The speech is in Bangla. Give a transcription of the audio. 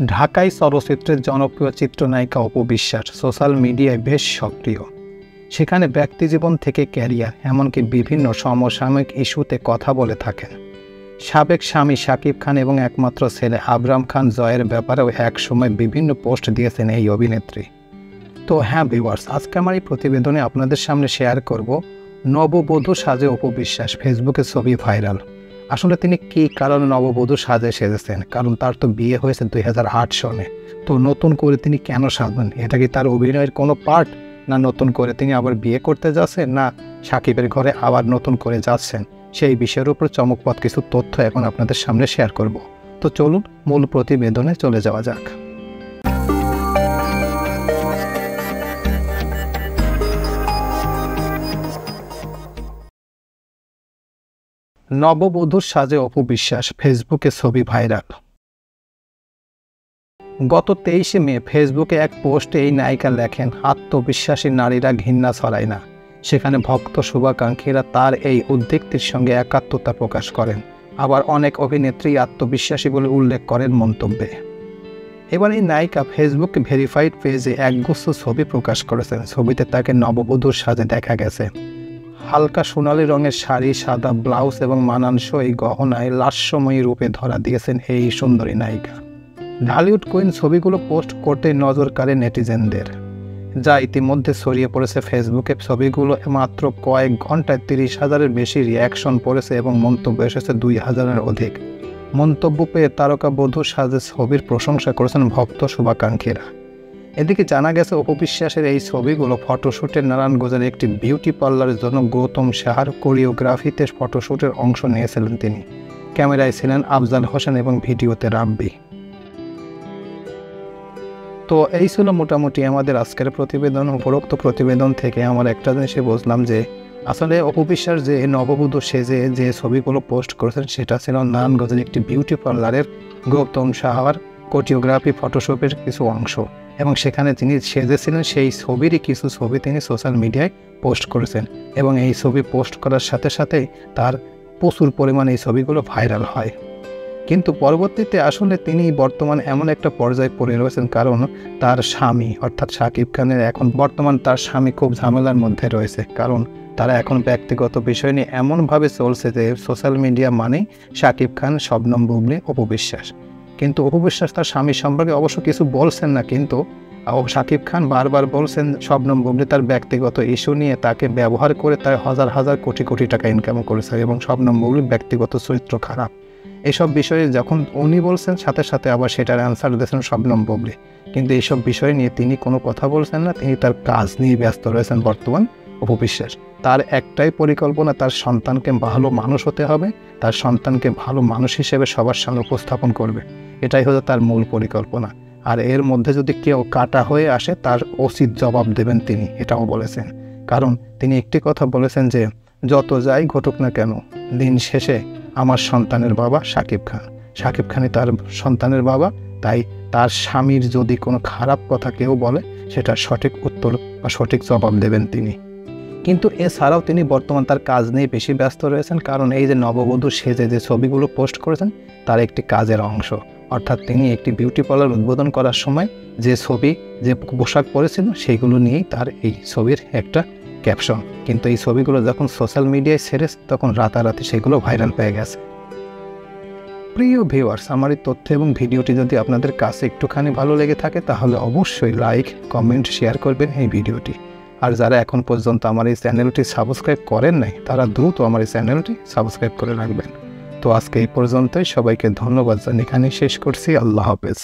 ঢাকাই চলচ্চিত্রের জনপ্রিয় চিত্রনায়িকা অপু বিশ্বাস সোশ্যাল মিডিয়ায় বেশ সক্রিয়। সেখানে ব্যক্তিজীবন থেকে ক্যারিয়ার এমনকি বিভিন্ন সমসাময়িক ইস্যুতে কথা বলে থাকেন। সাবেক স্বামী শাকিব খান এবং একমাত্র ছেলে আবরাম খান জয়ের ব্যাপারেও একসময় বিভিন্ন পোস্ট দিয়েছেন এই অভিনেত্রী। তো হ্যাঁ ভিউয়ার্স, আজকে আমার এই প্রতিবেদনে আপনাদের সামনে শেয়ার করব নববধূ সাজে অপু বিশ্বাস, ফেসবুকে ছবি ভাইরাল। আসলে তিনি কী কারণে নববধূ সাজে সেজেছেন? কারণ তার তো বিয়ে হয়েছে 2008 সনে। তো নতুন করে তিনি কেন সাজবেন? এটা কি তার অভিনয়ের কোনো পার্ট, না নতুন করে তিনি আবার বিয়ে করতে যাচ্ছেন, না সাকিবের ঘরে আবার নতুন করে যাচ্ছেন? সেই বিষয়ের উপর চমকপ্রদ কিছু তথ্য এখন আপনাদের সামনে শেয়ার করব। তো চলুন মূল প্রতিবেদনে চলে যাওয়া যাক। নববধূর সাজে অপু বিশ্বাস, ফেসবুকে ছবি ভাইরাল। গত 23 মে ফেসবুকে এক পোস্টে এই নায়িকা লেখেন, আত্মবিশ্বাসী নারীরা ঘৃণা ছড়ায় না। সেখানে ভক্ত শুভাকাঙ্ক্ষীরা তার এই উদ্যোগটির সঙ্গে একাত্মতা প্রকাশ করেন। আবার অনেক অভিনেত্রী আত্মবিশ্বাসী বলে উল্লেখ করেন মন্তব্যে। এবার এই নায়িকা ফেসবুক ভেরিফাইড পেজে একগুচ্ছ ছবি প্রকাশ করেছেন। ছবিতে তাকে নববধূর সাজে দেখা গেছে। হালকা সোনালি রঙের শাড়ি, সাদা ব্লাউজ এবং মানানসই গহনায় লাস্যময়ী রূপে ধরা দিয়েছেন এই সুন্দরী নায়িকা। ঢালিউড কুইন ছবিগুলো পোস্ট করতে নজর কাড়ে নেটিজেনদের, যা ইতিমধ্যে ছড়িয়ে পড়েছে ফেসবুকে। ছবিগুলো মাত্র কয়েক ঘন্টায় 30,000-এর বেশি রিয়াকশন পড়েছে এবং মন্তব্য এসেছে 2,000-এর অধিক। মন্তব্য পেয়ে তারকা বধূ সাজে ছবির প্রশংসা করেছেন ভক্ত শুভাকাঙ্ক্ষীরা। এদিকে জানা গেছে অপু বিশ্বাসের এই ছবিগুলো ফটোশ্যুটের নারায়ণগঞ্জের একটি বিউটি পার্লারের জন্য গৌতম সাহার কোরিওগ্রাফিতে ফটোশ্যুটের অংশ নিয়েছিলেন তিনি। ক্যামেরায় ছিলেন আফজাল হোসেন এবং ভিডিওতে রাব্বি। তো এই ছিল মোটামুটি আমাদের আজকের প্রতিবেদন। উপরোক্ত প্রতিবেদন থেকে আমার একটা জিনিসই বুঝলাম যে আসলে অপু বিশ্বাস যে নববধূ সেজে যে ছবিগুলো পোস্ট করেছেন সেটা ছিল নারায়ণগঞ্জের একটি বিউটি পার্লারের গৌতম সাহার কোরিওগ্রাফি ফটোশ্যুটের কিছু অংশ, এবং সেখানে তিনি সেজেছিলেন সেই ছবিরই কিছু ছবি তিনি সোশ্যাল মিডিয়ায় পোস্ট করেছেন। এবং এই ছবি পোস্ট করার সাথে সাথেই তার প্রচুর পরিমাণে এই ছবিগুলো ভাইরাল হয়। কিন্তু পরবর্তীতে আসলে তিনি বর্তমান এমন একটা পর্যায়ে পড়ে রয়েছেন, কারণ তার স্বামী অর্থাৎ শাকিব খানের এখন বর্তমান তার স্বামী খুব ঝামেলার মধ্যে রয়েছে। কারণ তারা এখন ব্যক্তিগত বিষয় নিয়ে এমনভাবে চলছে যে সোশ্যাল মিডিয়া মানেই শাকিব খান, শবনম বুবলী, অপু বিশ্বাস। কিন্তু অপু বিশ্বাস তার স্বামীর সম্পর্কে অবশ্য কিছু বলছেন না, কিন্তু শাকিব খান বারবার বলছেন শবনম বুবলী তার ব্যক্তিগত ইস্যু নিয়ে তাকে ব্যবহার করে তার হাজার হাজার কোটি কোটি টাকা ইনকাম করেছে এবং শবনম বুবলীর ব্যক্তিগত চরিত্র খারাপ। এইসব বিষয়ে যখন উনি বলছেন, সাথে সাথে আবার সেটার অ্যান্সার দিয়েছেন শবনম বুবলী। কিন্তু এইসব বিষয় নিয়ে তিনি কোনো কথা বলছেন না, তিনি তার কাজ নিয়ে ব্যস্ত রয়েছেন বর্তমান অপু বিশ্বাস। তার একটাই পরিকল্পনা, তার সন্তানকে ভালো মানুষ হতে হবে, তার সন্তানকে ভালো মানুষ হিসেবে সবার সামনে উপস্থাপন করবে। এটাই হলো তার মূল পরিকল্পনা। আর এর মধ্যে যদি কেউ কাটা হয়ে আসে তার উচিত জবাব দেবেন তিনি, এটাও বলেছেন। কারণ তিনি একটি কথা বলেছেন যে যত যাই ঘটুক না কেন, দিন শেষে আমার সন্তানের বাবা শাকিব খান, শাকিব খানই তার সন্তানের বাবা। তাই তার স্বামীর যদি কোনো খারাপ কথা কেউ বলে সেটা সঠিক উত্তর বা সঠিক জবাব দেবেন তিনি। কিন্তু এছাড়াও তিনি বর্তমান তার কাজ নিয়ে বেশি ব্যস্ত রয়েছেন, কারণ এই যে নববধূ সেজে যে ছবিগুলো পোস্ট করেছেন তার একটি কাজের অংশ। অর্থাৎ তিনি একটি বিউটি পার্লার উদ্বোধন করার সময় যে ছবি, যে পোশাক পরেছিল সেইগুলো নিয়েই তার এই ছবির একটা ক্যাপশন। কিন্তু এই ছবিগুলো যখন সোশ্যাল মিডিয়ায় ছেড়েছে তখন রাতারাতি সেগুলো ভাইরাল হয়ে গেছে। প্রিয় ভিউয়ার্স, আমার এই তথ্য এবং ভিডিওটি যদি আপনাদের কাছে একটুখানি ভালো লেগে থাকে তাহলে অবশ্যই লাইক, কমেন্ট, শেয়ার করবেন এই ভিডিওটি। আর যারা এখন পর্যন্ত আমার এই চ্যানেলটি সাবস্ক্রাইব করেন নাই তারা দ্রুত আমার এই চ্যানেলটি সাবস্ক্রাইব করে রাখবেন। তো আজকে এই পর্যন্তই, সবাইকে ধন্যবাদ জানিয়ে এখানে শেষ করছি। আল্লাহ হাফেজ।